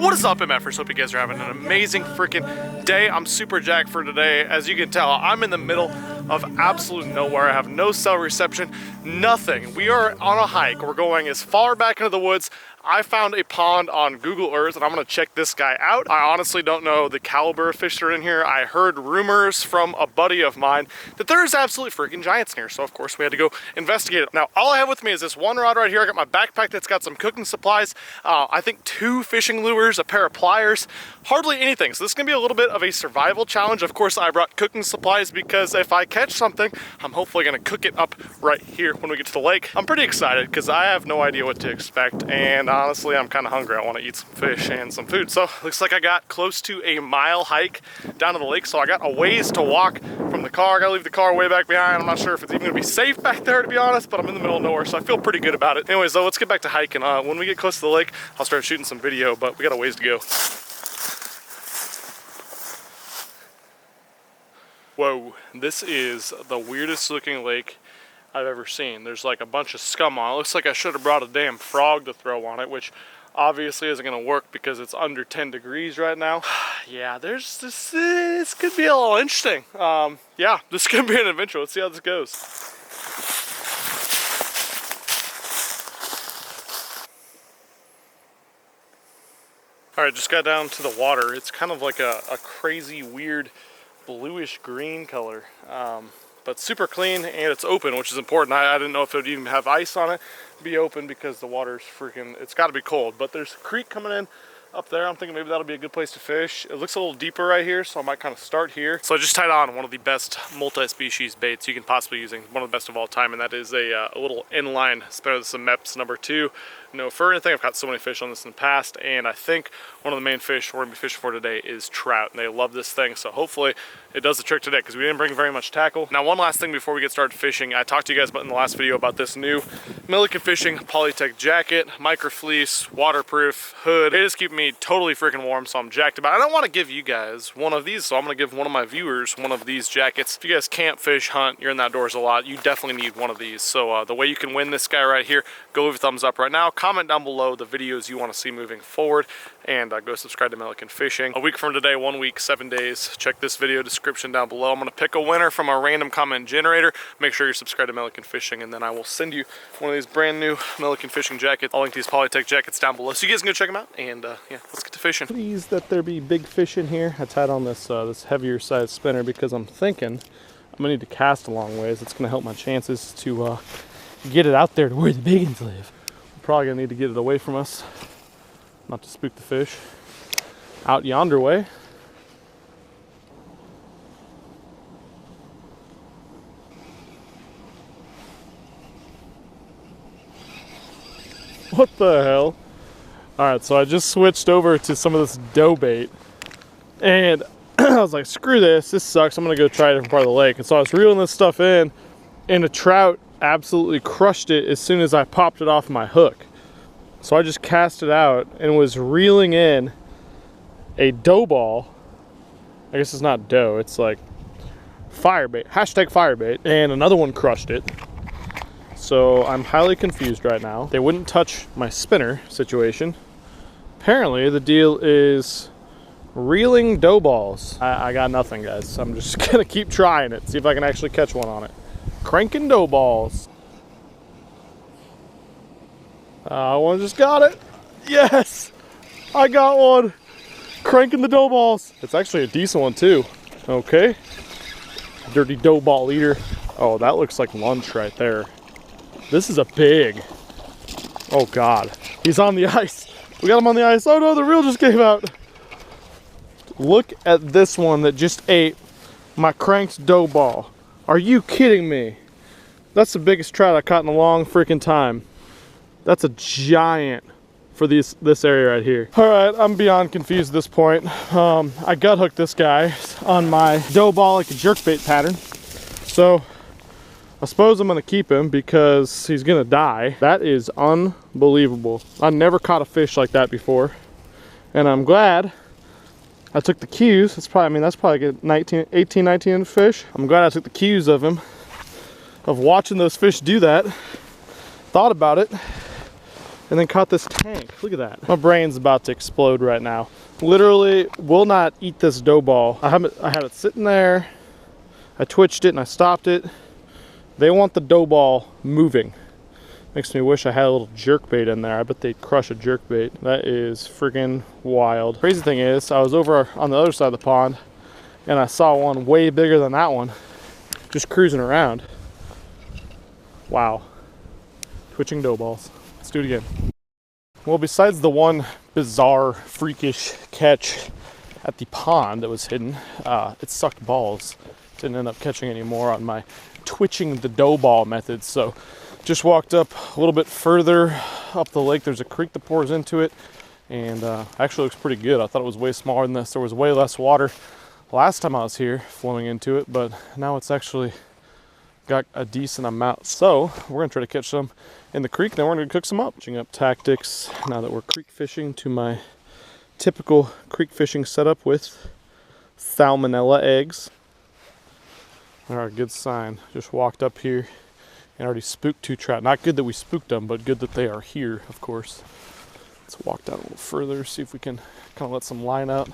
What is up, MFers? Hope you guys are having an amazing freaking day. I'm super jacked for today. As you can tell, I'm in the middle of absolute nowhere. I have no cell reception, nothing. We are on a hike. We're going as far back into the woods. I found a pond on Google Earth and I'm gonna check this guy out. I honestly don't know the caliber of fish that are in here. I heard rumors from a buddy of mine that there's absolutely freaking giants in here. So of course we had to go investigate it. Now all I have with me is this one rod right here. I got my backpack that's got some cooking supplies. I think 2 fishing lures, a pair of pliers, hardly anything. So this is gonna be a little bit of a survival challenge. Of course I brought cooking supplies because if I catch something, I'm hopefully gonna cook it up right here when we get to the lake. I'm pretty excited because I have no idea what to expect, and honestly, I'm kind of hungry. I want to eat some fish and some food. So looks like I got close to a mile hike down to the lake. So I got a ways to walk from the car. I gotta leave the car way back behind. I'm not sure if it's even gonna be safe back there, to be honest, but I'm in the middle of nowhere, so I feel pretty good about it. Anyways, though, let's get back to hiking. When we get close to the lake, I'll start shooting some video, but we got a ways to go. Whoa, this is the weirdest looking lake I've ever seen. There's like a bunch of scum on it. Looks like I should have brought a damn frog to throw on it, which obviously isn't gonna work because it's under 10 degrees right now. Yeah, there's this could be a little interesting. Yeah, this could be an adventure. Let's see how this goes. All right, just got down to the water. It's kind of like a crazy, weird, bluish green color. But super clean, and it's open, which is important. I didn't know if it would even have ice on it, be open, because the water's freaking, it's gotta be cold. But there's a creek coming in up there. I'm thinking maybe that'll be a good place to fish. It looks a little deeper right here, so I might kind of start here. So I just tied on one of the best multi-species baits you can possibly use, one of the best of all time, and that is a little inline spinner. This is a MEPS number 2. No fur or anything. I've caught so many fish on this in the past, and I think one of the main fish we're gonna be fishing for today is trout, and they love this thing, so hopefully it does the trick today, because we didn't bring very much tackle. Now, one last thing before we get started fishing, I talked to you guys about in the last video about this new Milliken Fishing Polytech jacket, micro fleece, waterproof hood. It is keeping me totally freaking warm, so I'm jacked about it. I don't want to give you guys one of these, so I'm gonna give one of my viewers one of these jackets. If you guys camp, fish, hunt, you're in the outdoors a lot, you definitely need one of these. So the way you can win this guy right here, go leave a thumbs up right now, comment down below the videos you want to see moving forward, and go subscribe to Milliken Fishing. A week from today, 1 week, 7 days. Check this video description down below. I'm going to pick a winner from a random comment generator. Make sure you're subscribed to Milliken Fishing, and then I will send you one of these brand new Milliken Fishing jackets. I'll link these Polytech jackets down below, so you guys can go check them out, and yeah, let's get to fishing. Please that there be big fish in here. I tied on this this heavier size spinner because I'm thinking I'm going to need to cast a long ways. It's going to help my chances to get it out there to where the big ones live. Probably gonna need to get it away from us, not to spook the fish. Out yonder way. What the hell? Alright, so I just switched over to some of this dough bait, and I was like, screw this sucks, I'm gonna go try a different part of the lake. And so I was reeling this stuff in, and a trout absolutely crushed it as soon as I popped it off my hook. So I just cast it out and was reeling in a dough ball. I guess it's not dough, it's like firebait, hashtag firebait, and another one crushed it. So I'm highly confused right now. They wouldn't touch my spinner situation. Apparently the deal is reeling dough balls. I got nothing, guys. I'm just gonna keep trying it, see if I can actually catch one on it. Cranking dough balls. One just got it. Yes, I got one. Cranking the dough balls. It's actually a decent one too. Okay. Dirty dough ball eater. Oh, that looks like lunch right there. This is a big. Oh God, he's on the ice. We got him on the ice. Oh no, the reel just came out. Look at this one that just ate my cranked dough ball. Are you kidding me? That's the biggest trout I caught in a long freaking time. That's a giant for this area right here. All right, I'm beyond confused at this point. I gut hooked this guy on my dough ball like a jerkbait pattern. So I suppose I'm gonna keep him because he's gonna die. That is unbelievable. I never caught a fish like that before. And I'm glad I took the cues. It's probably, I mean, that's probably like a 18, 19 fish. I'm glad I took the cues of him, of watching those fish do that. Thought about it. and then caught this tank. Look at that. My brain's about to explode right now. Literally will not eat this dough ball. I had it sitting there. I twitched it and I stopped it. They want the dough ball moving. Makes me wish I had a little jerkbait in there. I bet they'd crush a jerkbait. That is freaking wild. Crazy thing is, I was over on the other side of the pond and I saw one way bigger than that one just cruising around. Wow. Twitching dough balls. Let's do it again. Well, besides the one bizarre, freakish catch at the pond that was hidden, it sucked balls. Didn't end up catching any more on my twitching the dough ball method. So just walked up a little bit further up the lake. There's a creek that pours into it, and actually looks pretty good. I thought it was way smaller than this. There was way less water last time I was here flowing into it, but now it's actually got a decent amount. So we're gonna try to catch some in the creek, then we're gonna cook some up. Changing up tactics now that we're creek fishing to my typical creek fishing setup with salmonella eggs. All right, good sign. Just walked up here and already spooked 2 trout. Not good that we spooked them, but good that they are here, of course. Let's walk down a little further, see if we can kind of let some line out.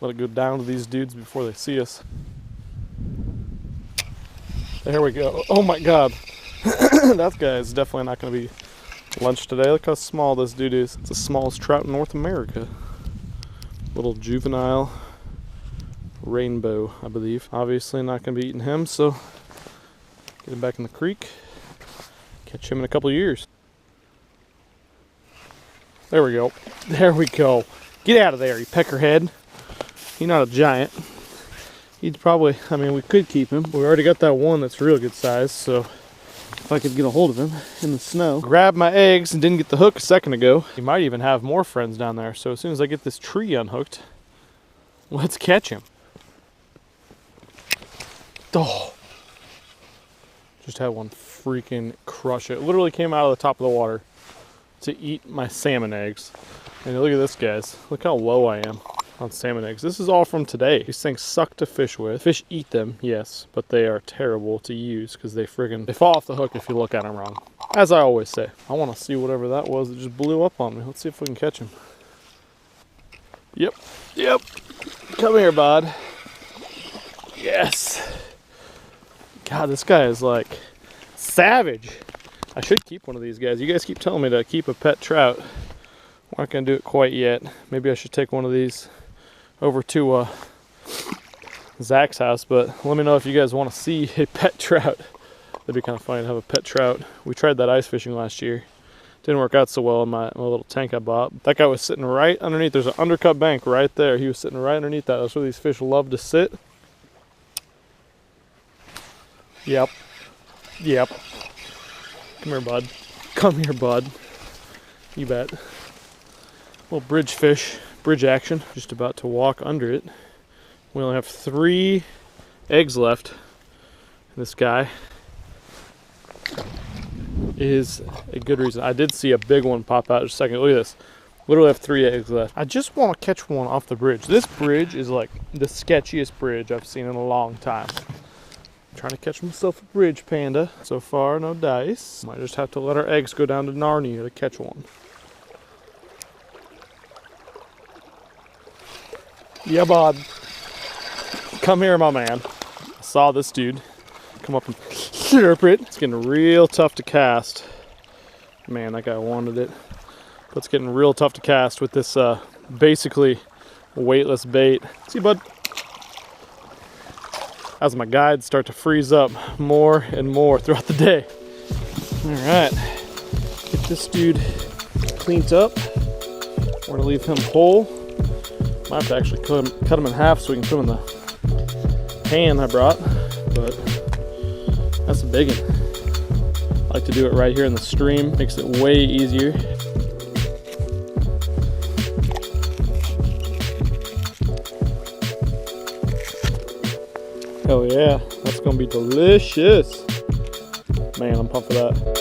Let it go down to these dudes before they see us. There we go. Oh my God. That guy is definitely not going to be lunch today. Look how small this dude is. It's the smallest trout in North America. Little juvenile rainbow, I believe. Obviously not going to be eating him, so get him back in the creek. Catch him in a couple of years. There we go. There we go. Get out of there, you peckerhead. He's not a giant. He'd probably, I mean, we could keep him. We already got that one that's real good size, so if I could get a hold of him in the snow. Grabbed my eggs and didn't get the hook a second ago. He might even have more friends down there, so as soon as I get this tree unhooked, let's catch him. Oh, just had one freaking crush it. Literally came out of the top of the water to eat my salmon eggs. And look at this, guys. Look how low I am on salmon eggs. This is all from today. These things suck to fish with. Fish eat them, yes, but they are terrible to use because they fall off the hook if you look at them wrong. As I always say, I want to see whatever that was that just blew up on me. Let's see if we can catch him. Yep. Come here, bud. Yes. God, this guy is like savage. I should keep one of these guys. You guys keep telling me to keep a pet trout. We're not gonna do it quite yet. Maybe I should take one of these over to Zach's house, but let me know if you guys want to see a pet trout. That'd be kind of funny to have a pet trout. We tried that ice fishing last year. Didn't work out so well in my little tank I bought. That guy was sitting right underneath. There's an undercut bank right there. He was sitting right underneath that. That's where these fish love to sit. Yep. Come here, bud. Come here, bud. You bet. Little bridge fish, bridge action. Just about to walk under it. We only have 3 eggs left. This guy is a good reason. I did see a big one pop out just a second. Look at this. Literally have 3 eggs left. I just want to catch one off the bridge. This bridge is like the sketchiest bridge I've seen in a long time. I'm trying to catch myself a bridge panda. So far, no dice. Might just have to let our eggs go down to Narnia to catch one. Yeah, bud. Come here, my man. I saw this dude come up and slurp it. It's getting real tough to cast. Man, that guy wanted it. But it's getting real tough to cast with this basically weightless bait. See, bud? As my guides start to freeze up more and more throughout the day. All right, get this dude cleaned up. We're gonna leave him whole. Might have to actually cut him in half so we can put him in the pan I brought, but that's a big one. I like to do it right here in the stream. Makes it way easier. Oh yeah, that's gonna be delicious. Man, I'm pumped for that.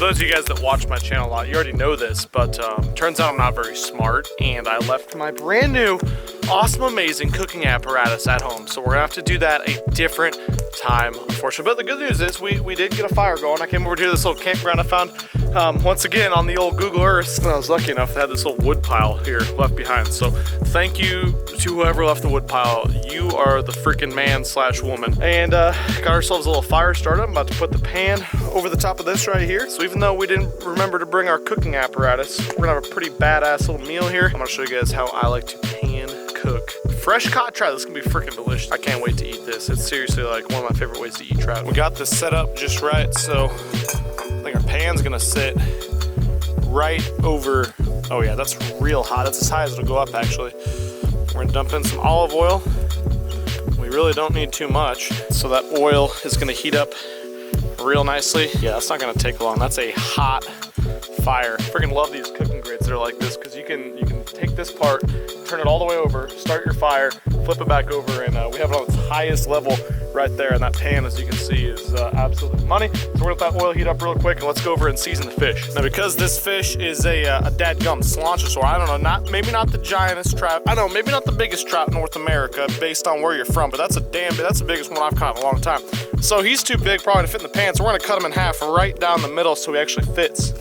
those of you guys that watch my channel a lot, you already know this, but turns out I'm not very smart, and I left my brand new, awesome, amazing cooking apparatus at home. So we're gonna have to do that a different time, unfortunately. But the good news is we did get a fire going. I came over to this little campground I found once again on the old Google Earth, and I was lucky enough to have this little wood pile here left behind. So thank you to whoever left the wood pile. You are the freaking man slash woman. And got ourselves a little fire started. I'm about to put the pan over the top of this right here. So even though we didn't remember to bring our cooking apparatus, we're gonna have a pretty badass little meal here. I'm gonna show you guys how I like to pan cook fresh caught trout. This is gonna be freaking delicious. I can't wait to eat this. It's seriously like one of my favorite ways to eat trout. We got this set up just right, so I think our pan's gonna sit right over. Oh yeah, that's real hot. That's as high as it'll go up actually. We're gonna dump in some olive oil. We really don't need too much. So that oil is gonna heat up real nicely. Yeah, that's not gonna take long. That's a hot fire. Freaking love these cooking grids that are like this, because you can take this part, turn it all the way over, start your fire, flip it back over, and we have it on its highest level right there. And that pan, as you can see, is absolutely money. So we're gonna let that oil heat up real quick, and let's go over and season the fish. Now, because this fish is a dadgum cilantro, I don't know, maybe not the giantest trout. I don't know, maybe not the biggest trout in North America based on where you're from, but that's the biggest one I've caught in a long time. So he's too big probably to fit in the pan, so we're gonna cut him in half right down the middle so he actually fits.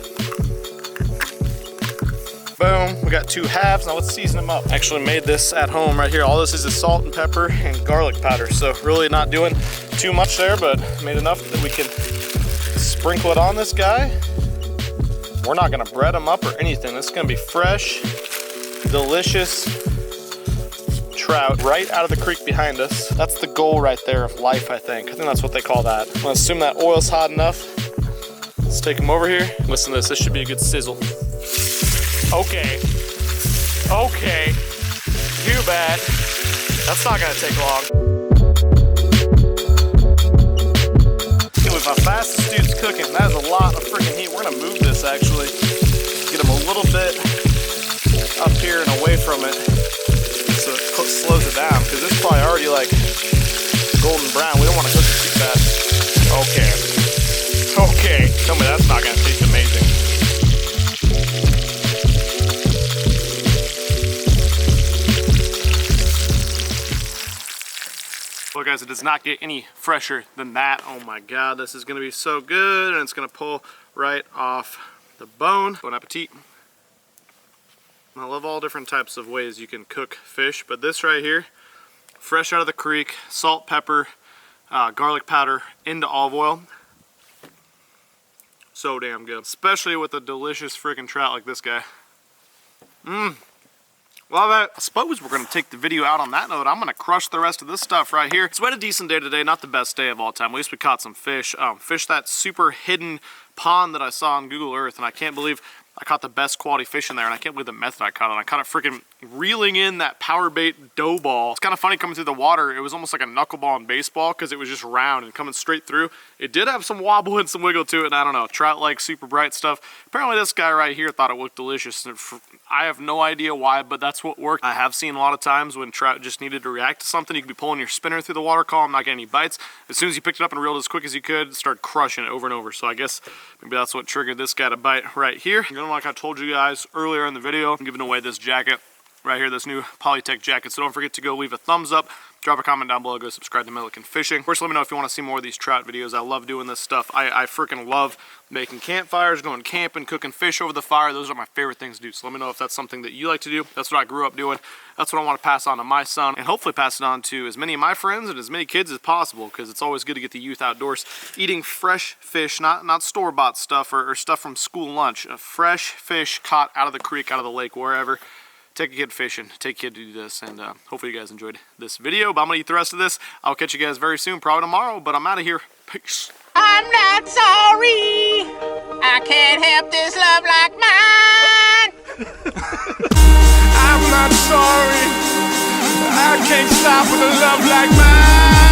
Boom, we got 2 halves. Now let's season them up. Actually made this at home right here. All this is salt and pepper and garlic powder. So really not doing too much there, but made enough that we can sprinkle it on this guy. We're not gonna bread them up or anything. This is gonna be fresh, delicious trout right out of the creek behind us. That's the goal right there of life, I think. I think that's what they call that. I'm gonna assume that oil's hot enough. Let's take them over here. Listen to this, this should be a good sizzle. Okay, too bad. That's not gonna take long. With my fastest dude's cooking, that is a lot of freaking heat. We're gonna move this actually. Get him a little bit up here and away from it so it slows it down, because it's probably already like golden brown. We don't wanna cook it too fast. Okay, tell me that's not gonna taste amazing. Well guys, it does not get any fresher than that. Oh my God, this is gonna be so good, and it's gonna pull right off the bone. Bon appetit. I love all different types of ways you can cook fish, but this right here, fresh out of the creek, salt, pepper, garlic powder into olive oil. So damn good, especially with a delicious freaking trout like this guy. Love it. I suppose we're going to take the video out on that note. I'm going to crush the rest of this stuff right here. So we had a decent day today, not the best day of all time. At least we caught some fish. Fish that super hidden pond that I saw on Google Earth, and I can't believe I caught the best quality fish in there, and I can't believe the method I caught it. I caught it freaking reeling in that power bait dough ball. It's kind of funny coming through the water. It was almost like a knuckleball in baseball because it was just round and coming straight through. It did have some wobble and some wiggle to it, and I don't know, trout like super bright stuff. Apparently this guy right here thought it looked delicious. I have no idea why, but that's what worked. I have seen a lot of times when trout just needed to react to something, you could be pulling your spinner through the water column, not getting any bites. As soon as you picked it up and reeled as quick as you could, start crushing it over and over. So I guess maybe that's what triggered this guy to bite right here. You know, like I told you guys earlier in the video, I'm giving away this jacket right here, this new Polytech jacket. So don't forget to go leave a thumbs up, drop a comment down below, go subscribe to Milliken Fishing. Of course, let me know if you want to see more of these trout videos. I love doing this stuff. I freaking love making campfires, going camping, cooking fish over the fire. Those are my favorite things to do. So let me know if that's something that you like to do. That's what I grew up doing. That's what I want to pass on to my son, and hopefully pass it on to as many of my friends and as many kids as possible, because it's always good to get the youth outdoors eating fresh fish, not store-bought stuff or stuff from school lunch. Fresh fish caught out of the creek, out of the lake, wherever. Take a kid fishing, take a kid to do this, and hopefully you guys enjoyed this video. But I'm gonna eat the rest of this. I'll catch you guys very soon, probably tomorrow, but I'm out of here. Peace. I'm not sorry, I can't help this love like mine. I'm not sorry, I can't stop with a love like mine.